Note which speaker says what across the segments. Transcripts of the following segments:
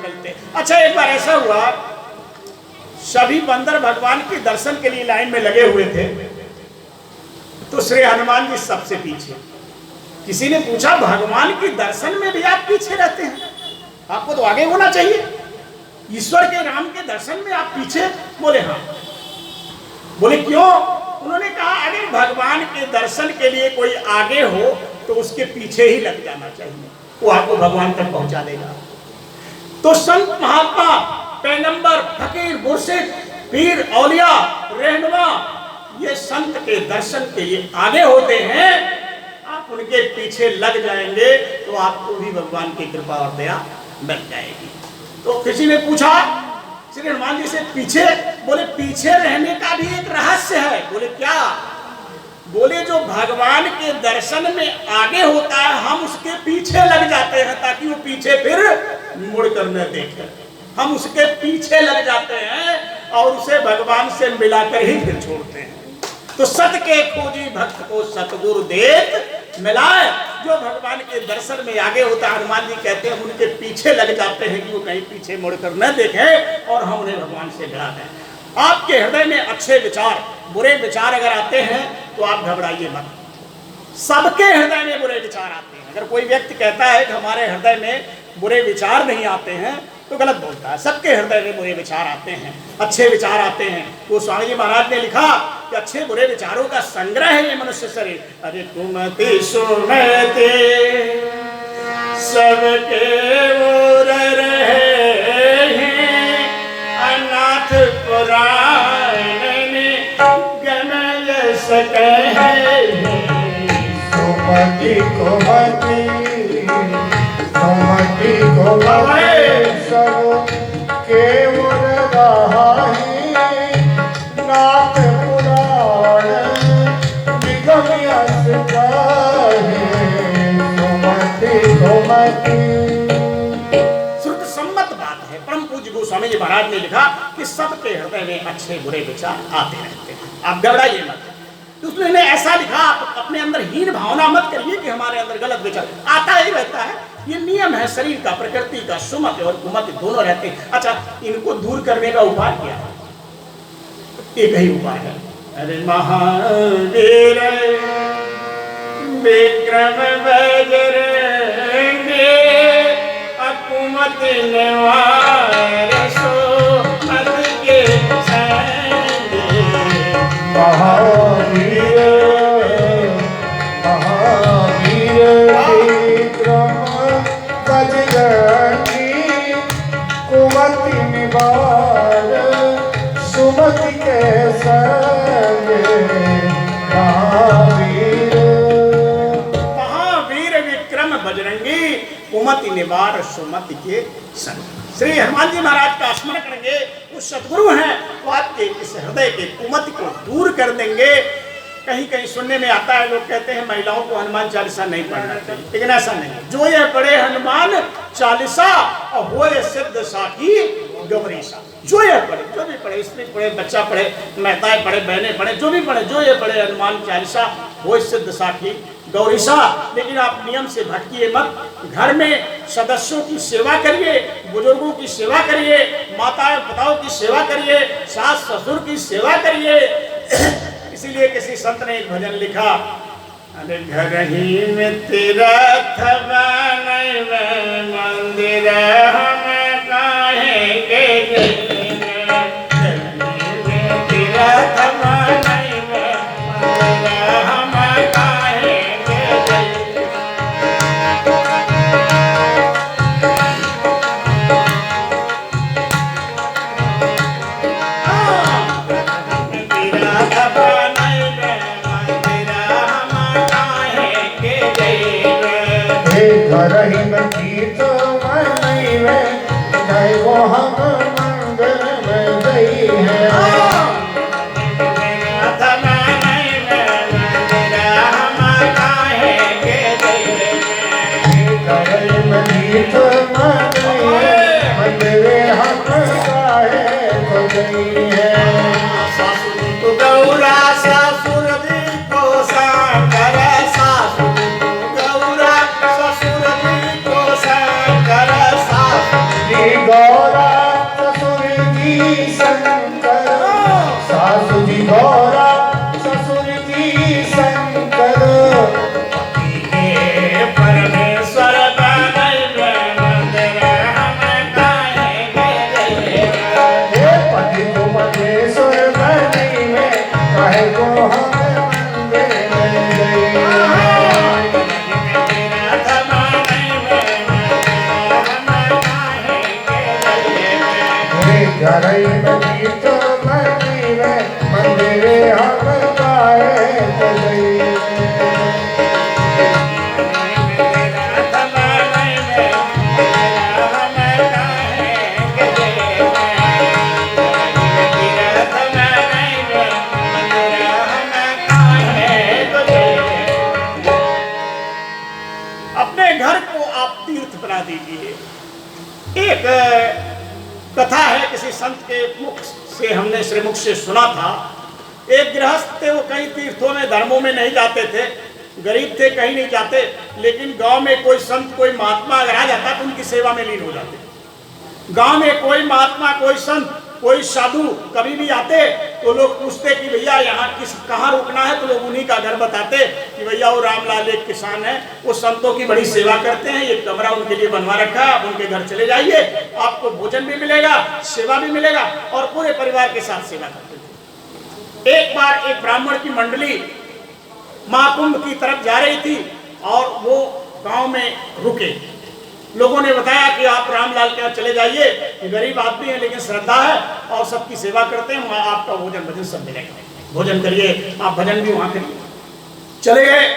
Speaker 1: मिलते। अच्छा, एक बार ऐसा हुआ, सभी बंदर भगवान के दर्शन के लिए लाइन में लगे हुए थे, तो श्री हनुमान जी सबसे पीछे। किसी ने पूछा, भगवान के दर्शन में भी आप पीछे रहते हैं? आपको तो आगे होना चाहिए। ईश्वर के राम के दर्शन में आप पीछे? बोले हाँ। बोले क्यों? उन्होंने कहा, अगर भगवान के दर्शन के लिए कोई आगे हो तो उसके पीछे ही लग जाना चाहिए, वो आपको भगवान तक पहुंचा देगा। तो संत महात्मा, पैगंबर, फकीर, मुर्शिद, पीर, औलिया, रहनुमा, ये संत के दर्शन के लिए आगे होते हैं। आप उनके पीछे लग जाएंगे तो आपको भी भगवान की कृपा और दया मिल जाएगी। तो किसी ने पूछा श्री हनुमान जी से, पीछे? बोले पीछे रहने का भी एक रहस्य है। बोले क्या? बोले जो भगवान के दर्शन में आगे होता है, हम उसके पीछे लग जाते हैं ताकि वो पीछे फिर मुड़कर न देखे। हम उसके पीछे लग जाते हैं और उसे भगवान से मिलाकर ही फिर छोड़ते हैं। तो सत के खोजी भक्त को सतगुरु देत मिलाए। जो भगवान के दर्शन में आगे होता है, हनुमान जी कहते हैं, हम उनके पीछे लग जाते हैं कि वो कहीं पीछे मुड़कर न देखें और हम उन्हें भगवान से मिला दें। आपके हृदय में अच्छे विचार, बुरे विचार अगर आते हैं तो आप घबराइए मत। सबके हृदय में बुरे विचार आते हैं। अगर कोई व्यक्ति कहता है कि हमारे हृदय में बुरे विचार नहीं आते हैं तो गलत बोलता है। सबके हृदय में बुरे विचार आते हैं, अच्छे विचार आते हैं। वो स्वामी जी महाराज ने लिखा कि अच्छे बुरे विचारों का संग्रह है ये मनुष्य शरीर। अरे कुमति सुमति सबके ओर रहे, अनाथ पुराण गमय सके।
Speaker 2: सुमति कुमति सुमति कुमति सब केवल राही, नाथ पुराण निगम यश कहे। सुमति कुमति।
Speaker 1: श्रुत सम्मत बात है। परम पूज्य गोस्वामी जी महाराज ने लिखा कि सबके हृदय में अच्छे बुरे विचार आते रहते हैं, आप घबराइए मत। उसने ऐसा लिखा, आप अपने अंदर हीन भावना मत करिए कि हमारे अंदर गलत विचार आता ही रहता है। ये नियम है शरीर का, प्रकृति का। सुमति और कुमति दोनों रहते हैं। अच्छा, इनको दूर करने का उपाय क्या है? एक ही उपाय है। अरे महावीर विक्रम बजरंगी, अकुमति निवार सुमति के संगी।
Speaker 2: महावीर महावीर विक्रम बजरंगी, कुमति निवार सुमति के संगे। महावीर
Speaker 1: महावीर विक्रम बजरंगी, कुमति निवार सुमति के संग। श्री हनुमान जी महाराज का स्मरण करेंगे, वो सदगुरु हैं, तो आपके इस हृदय के कुमति को दूर कर देंगे। कहीं कहीं सुनने में आता है, लोग कहते हैं महिलाओं को हनुमान चालीसा नहीं पढ़ना चाहिए, लेकिन ऐसा नहीं। जो ये पढ़े हनुमान चालीसा और वो ये सिद्ध साखी गौरीसा। जो ये पढ़े, जो भी पढ़े, स्त्री पढ़े, बच्चा पढ़े, महताएं पढ़े, बहनें पढ़े, जो भी पढ़े, जो ये पढ़े हनुमान चालीसा वो सिद्ध साखी गौरीसा। लेकिन आप नियम से भटकिए मत। घर में सदस्यों की सेवा करिए, बुजुर्गों की सेवा करिए, माताओं पिताओं की सेवा करिए, सास ससुर की सेवा करिए। इसीलिए किसी संत ने एक भजन लिखा, अरे घर ही में तीर्थ बनाए मंदिर हम काहे के तीर्थ बनाए मंदिर हम काहे के।
Speaker 2: घर ही में तीर्थ मनाई में, जय वो हम मंदिर में गई है। घर ही में तीर्थ मनाई में, मंदिर हम काहे को गई है।
Speaker 1: सासुर गौरा ससुर को सांकर, सासुर गौरा ससुर को
Speaker 2: करई में तीर्थ मनैवे मंदिरे हम गाए सजई
Speaker 1: दीजिए। एक कथा है, किसी संत के मुख से हमने श्रीमुख से सुना था। एक गृहस्थ थे, वो कहीं तीर्थों में धर्मों में नहीं जाते थे, गरीब थे, कहीं नहीं जाते, लेकिन गांव में कोई संत कोई महात्मा अगर आ जाता तो उनकी सेवा में लीन हो जाते। गांव में कोई महात्मा कोई संत कोई साधु कभी भी आते तो लोग पूछते कि भैया यहाँ कहाँ रुकना है, तो लोग उन्हीं का घर बताते कि भैया वो रामलाल एक किसान है, वो संतों की बड़ी सेवा करते हैं, एक कमरा उनके लिए बनवा रखा है, आप उनके घर चले जाइए, आपको भोजन भी मिलेगा, सेवा भी मिलेगा, और पूरे परिवार के साथ सेवा करते थे। एक बार एक ब्राह्मण की मंडली महाकुंभ की तरफ जा रही थी और वो गांव में रुके। लोगों ने बताया कि आप रामलाल के यहाँ चले जाइए, गरीब आदमी है लेकिन श्रद्धा है और सबकी सेवा करते हैं, वहाँ आपका भोजन भजन सब मिलेगा, भोजन करिए, आप भजन भी वहाँ करिए। चले गए।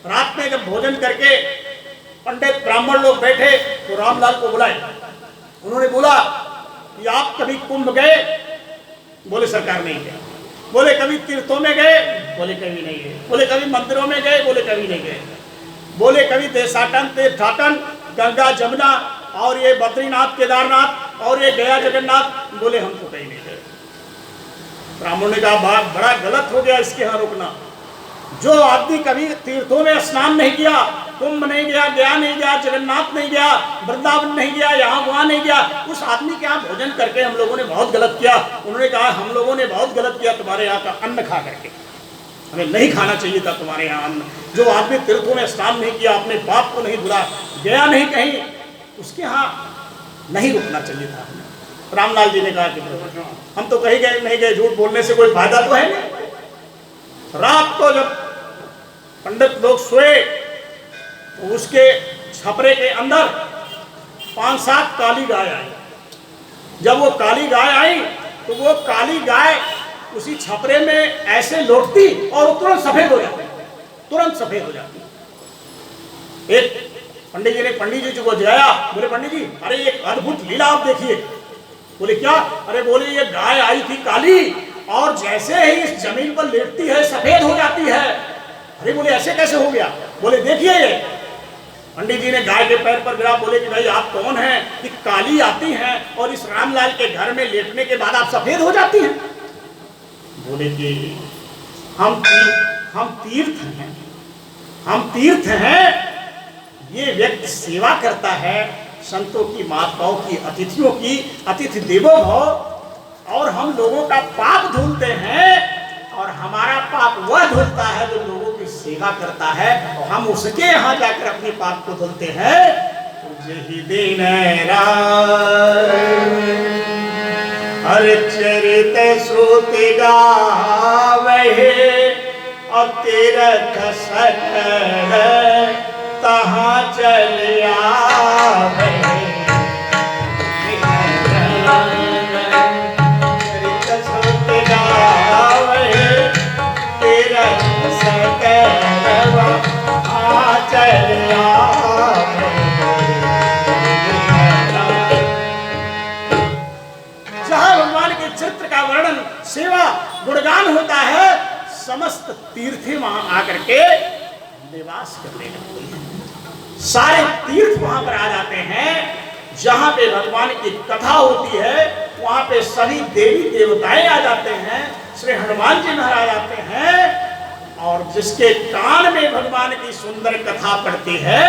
Speaker 1: रात में जब भोजन करके पंडित ब्राह्मण लोग बैठे तो रामलाल को बुलाए। उन्होंने बोला कि आप कभी कुंभ गए? बोले सरकार नहीं गए। बोले कभी तीर्थों में गए? बोले कभी नहीं गए। बोले कभी मंदिरों में गए? बोले कभी नहीं गए। बोले कभी देशाटन तीर्थाटन गंगा जमुना और ये बद्रीनाथ केदारनाथ और ये गया जगन्नाथ? बोले हम तो कहीं नहीं गए। ब्राह्मण ने कहा बड़ा गलत हो गया इसके यहाँ रुकना। जो आदमी कभी तीर्थों में स्नान नहीं किया, कुंभ नहीं गया, गया नहीं गया, जगन्नाथ नहीं गया, वृंदावन नहीं गया, यहाँ वहाँ नहीं गया, उस आदमी के यहाँ भोजन करके हम लोगों ने बहुत गलत किया। उन्होंने कहा हम लोगों ने बहुत गलत किया तुम्हारे यहाँ का अन्न खा करके, हमें नहीं खाना चाहिए था तुम्हारे यहाँ अन्न। जो आदमी तीर्थों में स्नान नहीं किया, अपने बाप को नहीं बुला, गया नहीं कहीं, उसके यहाँ नहीं रुकना चाहिए था। रामलाल जी ने कहा कि हम तो कहीं गए नहीं गए, झूठ बोलने से कोई फायदा तो है नहीं। रात को जब पंडित लोग सोए तो उसके छपरे के अंदर 5-7 काली गाय आई। जब वो काली गाय आई तो वो काली गाय उसी छपरे में ऐसे लौटती और तुरंत सफेद हो जाती, तुरंत सफेद हो जाती। एक पंडित जी को जगाया। बोले पंडित जी अरे एक अद्भुत लीला आप देखिए। बोले क्या? अरे बोले ये गाय आई थी काली और जैसे ही इस जमीन पर लेटती है सफेद हो जाती है। अरे बोले ऐसे कैसे हो गया? बोले देखिए। पंडित जी ने गाय के पैर पर गिरा। बोले कि भाई आप कौन हैं कि काली आती हैं और इस रामलाल के घर में लेटने के बाद आप सफेद हो जाती हैं? बोले कि हम तीर्थ हैं, हम तीर्थ हैं। ये व्यक्ति सेवा करता है संतों की, महात्माओं की, अतिथियों की, अतिथि देवो भव, और हम लोगों का पाप धुलते हैं और हमारा पाप वह धुलता है जो लोगों की सेवा करता है, और हम उसके यहाँ जाकर अपने पाप को धुलते हैं। तुझे दिन हर चरित श्रुति गावहे और तीर्थ सकल तहाँ चल आवे। चरित श्रुति गावहे तीर्थ सकल तहाँ चल आवे। जहाँ भगवान के चित्र का वर्णन, सेवा, गुणगान होता है, समस्त तीर्थी वहां आकर के निवास करने लगते हैं। सारे तीर्थ वहां पर आ जाते हैं। जहां पे भगवान की कथा होती है वहां पे सभी देवी देवताएं आ जाते हैं, श्री हनुमान जी महाराज आते हैं, और जिसके कान में भगवान की सुंदर कथा पड़ती है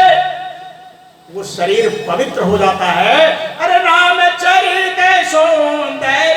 Speaker 1: वो शरीर पवित्र हो जाता है। अरे रामचरित सुंदर